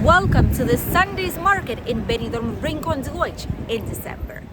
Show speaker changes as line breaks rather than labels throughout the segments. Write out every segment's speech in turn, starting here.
Welcome to the Sunday's market in Benidorm, Rincon de Loix in December.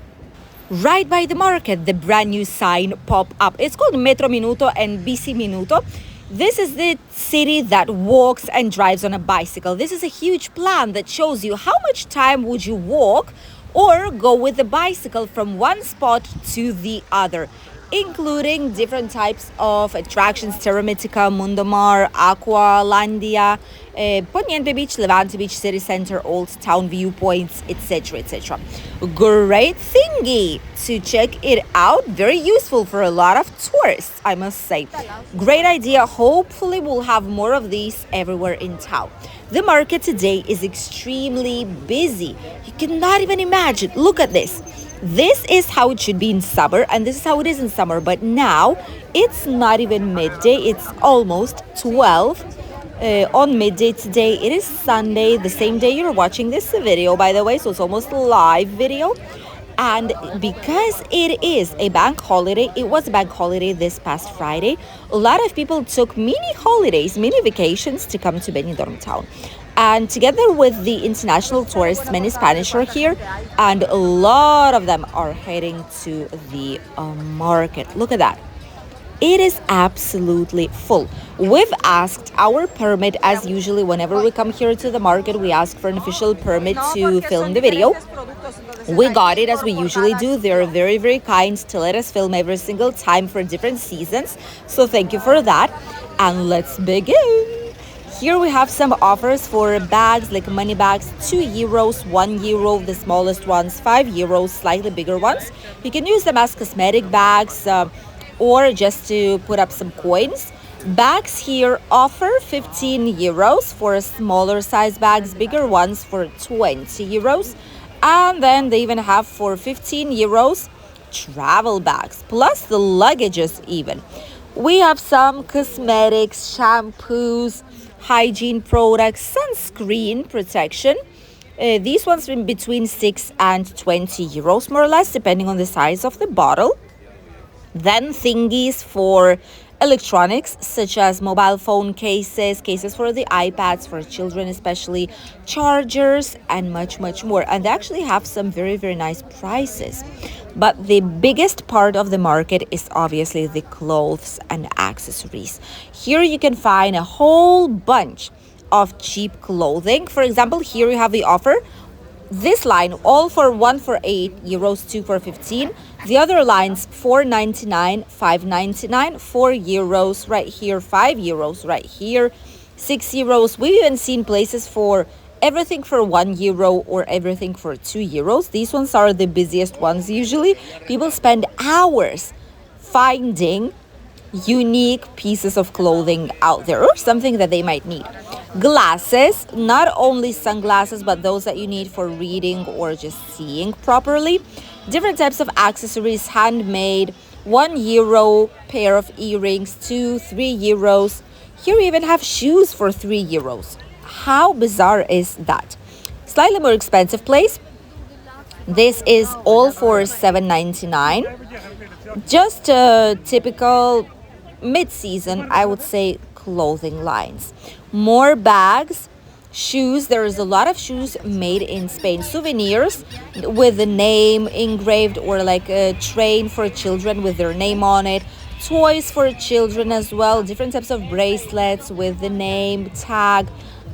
Right by the market, the brand new sign pop up. It's called Metro Minuto and Bici Minuto. This is the city that walks and drives on a bicycle. This is a huge plan that shows you how much time would you walk or go with the bicycle from one spot to the other, including different types of attractions: Terra Mythica, Mundo Mar, Aqualandia, Poniente Beach, Levante Beach, City Center, Old Town viewpoints, etc., etc. Great thingy to check it out. Very useful for a lot of tourists, I must say. Great idea. Hopefully we'll have more of these everywhere in town. The market today is extremely busy. You cannot even imagine. Look at this. This is how it should be in summer, and this is how it is in summer. But now it's not even midday. It's almost 12 on midday today. It is Sunday, the same day you're watching this video, by the way, so it's almost a live video. And because it is a bank holiday, it was a bank holiday this past Friday, a lot of people took mini holidays, mini vacations to come to Benidorm town. And together with the international tourists, many Spanish are here, and a lot of them are heading to the market. Look at that. It is absolutely full. We've asked our permit, as usually whenever we come here to the market, we ask for an official permit to film the video. We got it, as we usually do. They're very, very kind to let us film every single time for different seasons. So thank you for that. And let's begin. Here we have some offers for bags, like money bags: €2, €1, the smallest ones, €5, slightly bigger ones. You can use them as cosmetic bags or just to put up some coins. Bags here offer €15 for smaller size bags, bigger ones for €20. And then they even have for €15 travel bags, plus the luggages even. We have some cosmetics, shampoos, hygiene products, sunscreen protection. These ones are in between €6 and €20, more or less, depending on the size of the bottle. Then thingies for electronics, such as mobile phone cases, cases for the iPads, for children especially, chargers, and much, much more. And they actually have some very, very nice prices. But the biggest part of the market is obviously the clothes and accessories. Here you can find a whole bunch of cheap clothing. For example, here you have the offer. This line, all for one for €8, two for 15. The other lines, €4.99, €5.99, €4 right here, €5 right here, €6. We've even seen places for everything for €1 or everything for €2. These ones are the busiest ones usually. People spend hours finding unique pieces of clothing out there or something that they might need. Glasses, not only sunglasses, but those that you need for reading or just seeing properly. Different types of accessories, handmade, €1 pair of earrings, €2, €3. Here we even have shoes for €3. How bizarre is that? Slightly more expensive place. This is all for $7.99. Just a typical mid-season, I would say, clothing lines. More bags, shoes. There is a lot of shoes made in Spain. Souvenirs with the name engraved, or like a train for children with their name on it. Toys for children as well. Different types of bracelets with the name, tag,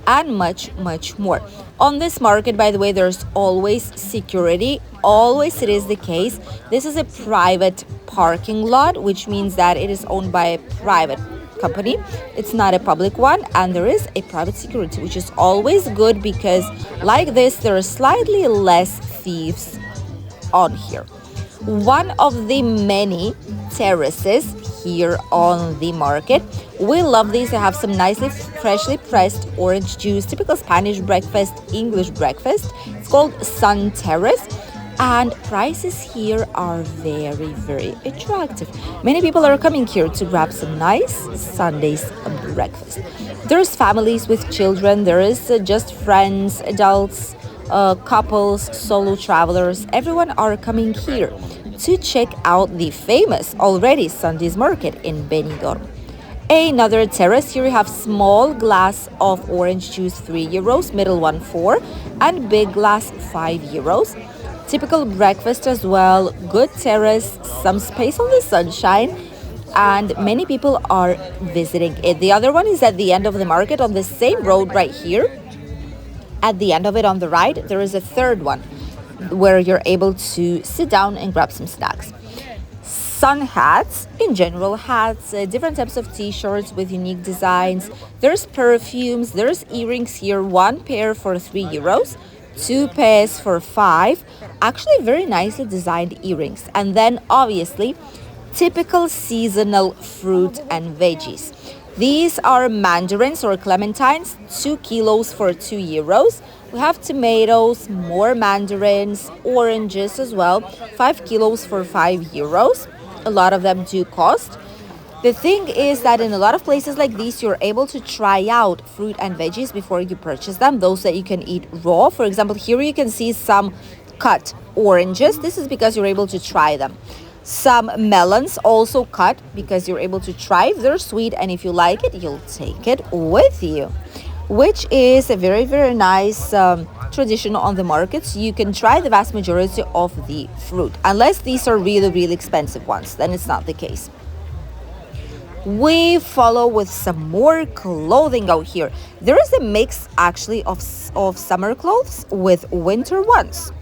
and much, much more. On this market, by the way, there's always security. Always it is the case. This is a private parking lot, which means that it is owned by a private company. It's not a public one, and there is a private security, which is always good because like this, there are slightly less thieves on here. One of the many terraces here on the market. We love these. They have some nicely freshly pressed orange juice, typical Spanish breakfast, English breakfast. It's called Sun Terrace. And prices here are very, very attractive. Many people are coming here to grab some nice Sunday's breakfast. There's families with children. There is just friends, adults, couples, solo travelers. Everyone are coming here to check out the famous already Sunday's market in Benidorm. Another terrace. Here you have small glass of orange juice, 3 euros, middle one 4, and big glass 5 euros. Typical breakfast as well, good terrace, some space on the sunshine, and many people are visiting it. The other one is at the end of the market on the same road right here. At the end of it on the right, there is a third one where you're able to sit down and grab some snacks. Sun hats, in general hats, different types of t-shirts with unique designs. There's perfumes, there's earrings here, one pair for 3 euros, two pairs for 5. Actually very nicely designed earrings. And then obviously typical seasonal fruit and veggies. These are mandarins or clementines, 2 kilos for 2 euros. We have tomatoes, more mandarins, oranges as well, 5 kilos for 5 euros. A lot of them do cost. The thing is that in a lot of places like these, you're able to try out fruit and veggies before you purchase them, those that you can eat raw. For example, here you can see some cut oranges. This is because you're able to try them. Some melons also cut because you're able to try if they're sweet, and if you like it, you'll take it with you, which is a very, very nice tradition on the markets. You can try the vast majority of the fruit, unless these are really, really expensive ones, then it's not the case. We follow with some more clothing out here. There is a mix actually of summer clothes with winter ones.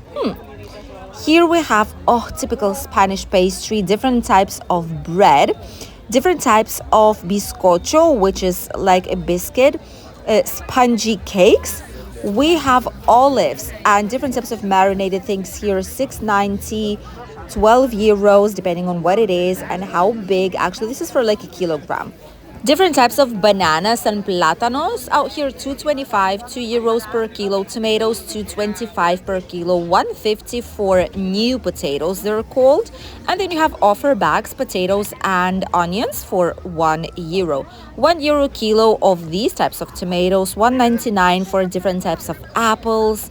Here we have typical Spanish pastry, different types of bread, different types of bizcocho, which is like a biscuit, spongy cakes. We have olives and different types of marinated things here, 6.90, 12 euros, depending on what it is and how big. Actually, this is for like a kilogram. Different types of bananas and plátanos out here, 2.25, 2 euros per kilo. Tomatoes, 2.25 per kilo, 1.50 for new potatoes, they're called. And then you have offer bags, potatoes and onions for 1 euro. 1 euro kilo of these types of tomatoes, 1.99 for different types of apples.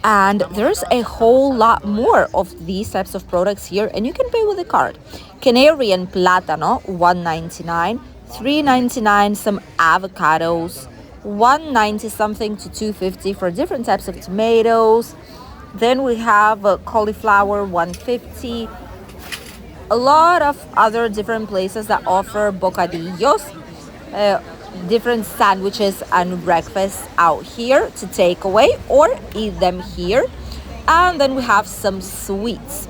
And there's a whole lot more of these types of products here, and you can pay with a card. Canarian plátano, 1.99. 3.99 some avocados, 1.90 something to 2.50 for different types of tomatoes. Then we have cauliflower, 1.50. A lot of other different places that offer bocadillos, different sandwiches and breakfasts out here to take away or eat them here. And then we have some sweets.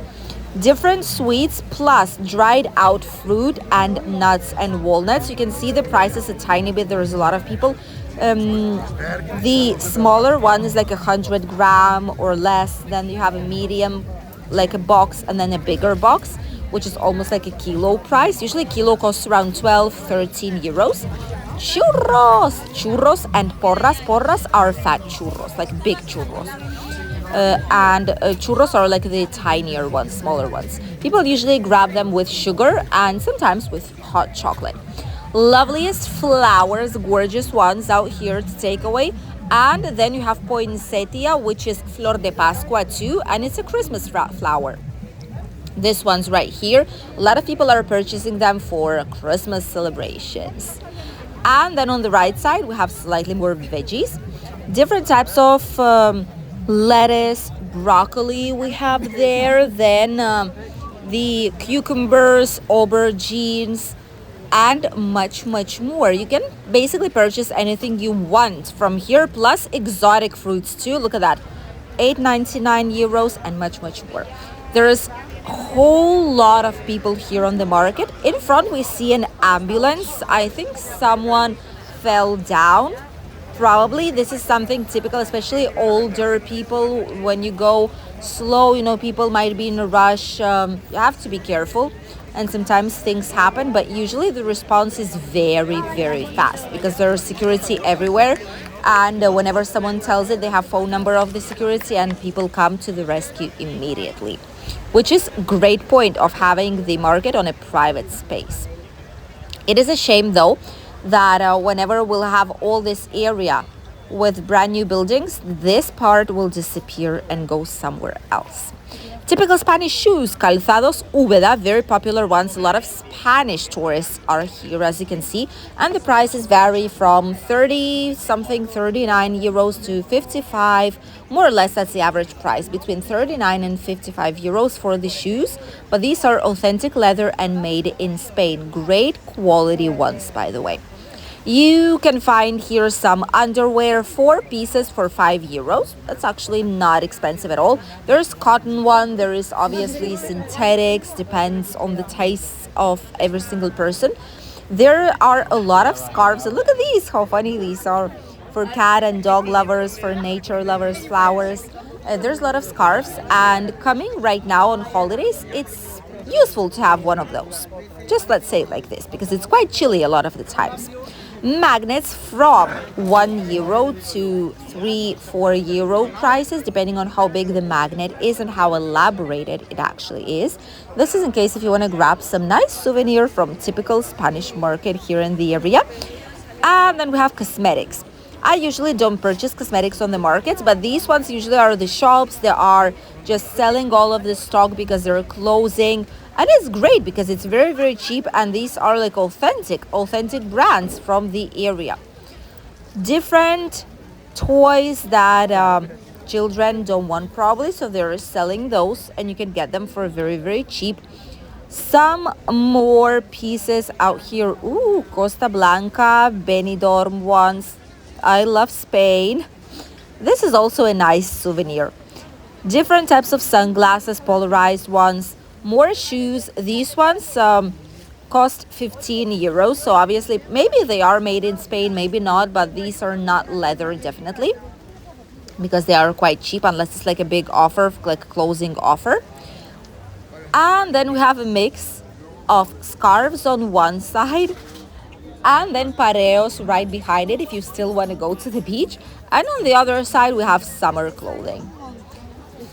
Different sweets plus dried out fruit and nuts and walnuts. You can see the prices a tiny bit. There's a lot of people. The smaller one is like 100 gram or less. Then you have a medium, like a box, and then a bigger box, which is almost like a kilo price. Usually a kilo costs around 12, 13 euros. Churros and porras. Porras are fat churros, like big churros. And churros are like the tinier ones, smaller ones. People usually grab them with sugar and sometimes with hot chocolate. Loveliest flowers, gorgeous ones out here to take away. And then you have poinsettia, which is flor de Pascua too, and it's a Christmas flower. This one's right here. A lot of people are purchasing them for Christmas celebrations. And then on the right side, we have slightly more veggies. Different types of lettuce, broccoli we have there, then the cucumbers, aubergines, and much more. You can basically purchase anything you want from here, plus exotic fruits too. Look at that, 8.99 euros and much more. There's a whole lot of people here on the market. In front we see an ambulance. I think someone fell down. Probably this is something typical, especially older people. When you go slow, you know, people might be in a rush. You have to be careful, and sometimes things happen, but usually the response is very fast because there's security everywhere, and whenever someone tells it, they have phone number of the security and people come to the rescue immediately, which is great point of having the market on a private space. It is a shame though that whenever we'll have all this area with brand new buildings, this part will disappear and go somewhere else. Typical Spanish shoes, calzados Úbeda, very popular ones. A lot of Spanish tourists are here, as you can see, and the prices vary from 30 something, 39 euros to 55, more or less. That's the average price, between 39 and 55 euros for the shoes. But these are authentic leather and made in Spain. Great quality ones, by the way. You can find here some underwear, 4 pieces for 5 euros. That's actually not expensive at all. There's cotton one, there is obviously synthetics, depends on the taste of every single person. There are a lot of scarves, and look at these, how funny these are, for cat and dog lovers, for nature lovers, flowers. There's a lot of scarves, and coming right now on holidays, it's useful to have one of those. Just let's say it like this, because it's quite chilly a lot of the times. Magnets from 1 euro to 3-4 euro prices, depending on how big the magnet is and how elaborated it actually is. This is in case if you want to grab some nice souvenir from typical Spanish market here in the area. And then we have cosmetics. I usually don't purchase cosmetics on the markets, but these ones usually are the shops. They are just selling all of the stock because they're closing. And it's great because it's very, very cheap, and these are like authentic brands from the area. Different toys that children don't want probably, so they're selling those, and you can get them for very, very cheap. Some more pieces out here. Ooh, Costa Blanca, Benidorm ones. I love Spain. This is also a nice souvenir. Different types of sunglasses, polarized ones. More shoes. These ones cost 15 euros. So obviously, maybe they are made in Spain, maybe not, but these are not leather, definitely, because they are quite cheap, unless it's like a big offer, like a closing offer. And then we have a mix of scarves on one side, and then pareos right behind it if you still want to go to the beach. And on the other side, we have summer clothing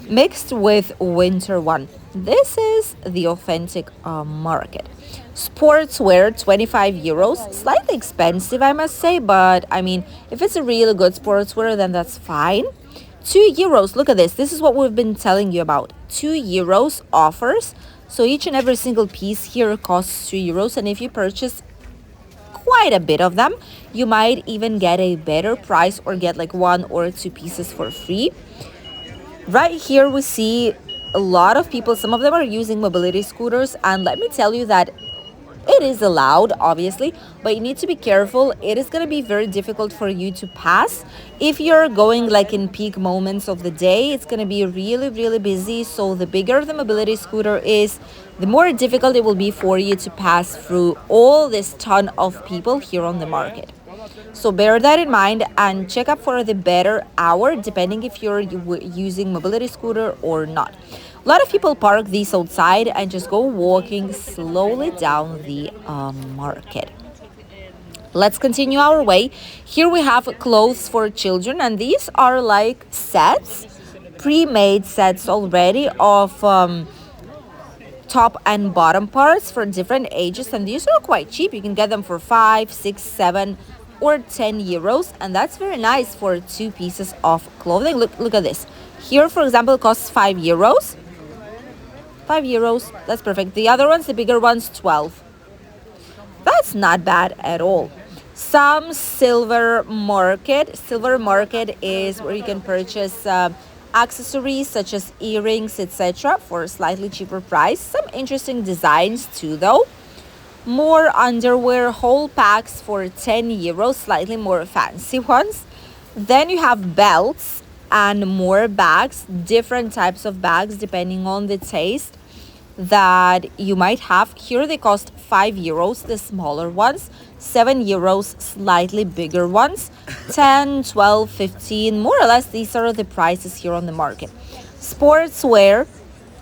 mixed with winter one. This is the authentic market. Sportswear, 25 euros. Slightly expensive, I must say, but I mean, if it's a really good sportswear, then that's fine. 2 euros. Look at this. This is what we've been telling you about. 2 euros offers. So each and every single piece here costs 2 euros. And if you purchase quite a bit of them, you might even get a better price or get like 1 or 2 pieces for free. Right here we see a lot of people. Some of them are using mobility scooters, and let me tell you that it is allowed, obviously, but you need to be careful. It is going to be very difficult for you to pass. If you're going like in peak moments of the day, it's going to be really, really busy. So the bigger the mobility scooter is, the more difficult it will be for you to pass through all this ton of people here on the market. So bear that in mind and check up for the better hour, depending if you're using mobility scooter or not. A lot of people park these outside and just go walking slowly down the market. Let's continue our way. Here we have clothes for children, and these are like sets, pre-made sets already of top and bottom parts for different ages, and these are quite cheap. You can get them for 5, 6, 7 or 10 euros, and that's very nice for 2 pieces of clothing. Look at this. Here, for example, it costs 5 euros. 5 euros, that's perfect. The other ones, the bigger ones, 12. That's not bad at all. Some silver market. Silver market is where you can purchase accessories such as earrings, etc. for a slightly cheaper price. Some interesting designs too, though. More underwear, whole packs for 10 euros, slightly more fancy ones. Then you have belts and more bags, different types of bags depending on the taste that you might have. Here they cost 5 euros, the smaller ones, 7 euros, slightly bigger ones, 10, 12, 15, more or less these are the prices here on the market. Sportswear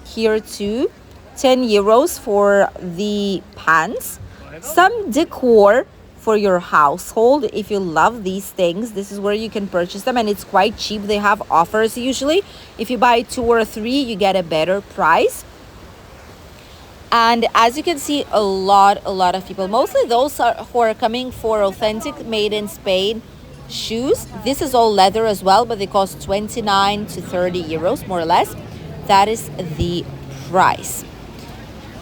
here too, 10 euros for the pants. Some decor for your household. If you love these things, this is where you can purchase them, and it's quite cheap. They have offers usually. If you buy 2 or 3, you get a better price. And as you can see, a lot of people, mostly those who are coming for authentic made in Spain shoes. This is all leather as well, but they cost 29 to 30 euros more or less. that is the price.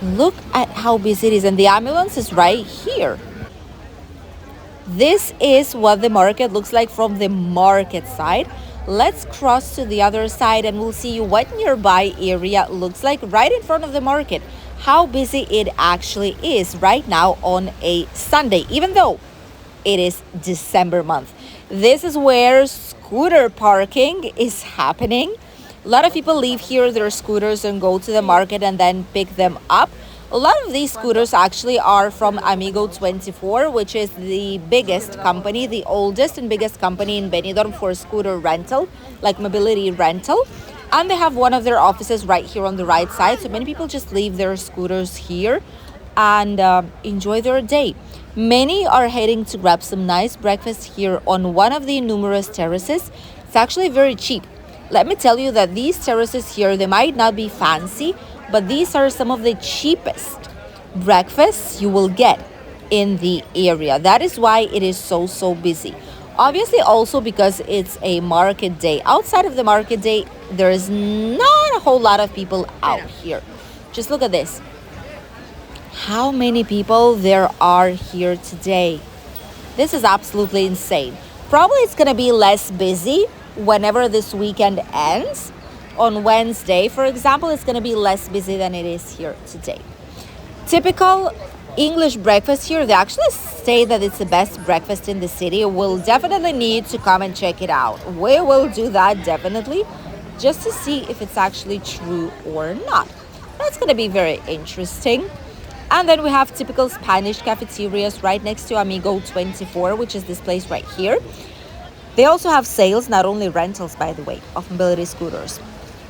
Look at how busy it is, and the ambulance is right here. This is what the market looks like from the market side. Let's cross to the other side and we'll see what nearby area looks like right in front of the market. How busy it actually is right now on a Sunday, even though it is December month. This is where scooter parking is happening. A lot of people leave here their scooters and go to the market and then pick them up. A lot of these scooters actually are from Amigo 24, which is the biggest company, the oldest and biggest company in Benidorm for scooter rental, like mobility rental. And they have one of their offices right here on the right side. So many people just leave their scooters here and enjoy their day. Many are heading to grab some nice breakfast here on one of the numerous terraces. It's actually very cheap. Let me tell you that these terraces here, they might not be fancy, but these are some of the cheapest breakfasts you will get in the area. That is why it is so busy. Obviously also because it's a market day. Outside of the market day, there is not a whole lot of people out here. Just look at this. How many people there are here today. This is absolutely insane. Probably it's going to be less busy whenever this weekend ends. On Wednesday, for example, it's going to be less busy than it is here today. Typical English breakfast here, they actually say that it's the best breakfast in the city. We'll definitely need to come and check it out. We will do that definitely, just to see if it's actually true or not. That's going to be very interesting. And then we have typical Spanish cafeterias right next to Amigo 24, which is this place right here. They also have sales, not only rentals, by the way, of mobility scooters.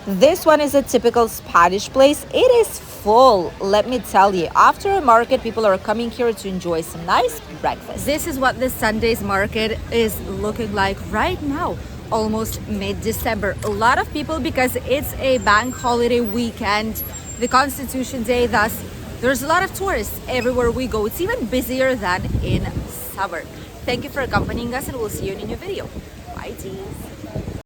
This one is a typical Spanish place. It is full, let me tell you. After a market, people are coming here to enjoy some nice breakfast. This is what the Sunday's market is looking like right now, almost mid-December. A lot of people because it's a bank holiday weekend, the Constitution Day, thus there's a lot of tourists everywhere we go. It's even busier than in summer. Thank you for accompanying us and we'll see you in a new video. Bye, teens.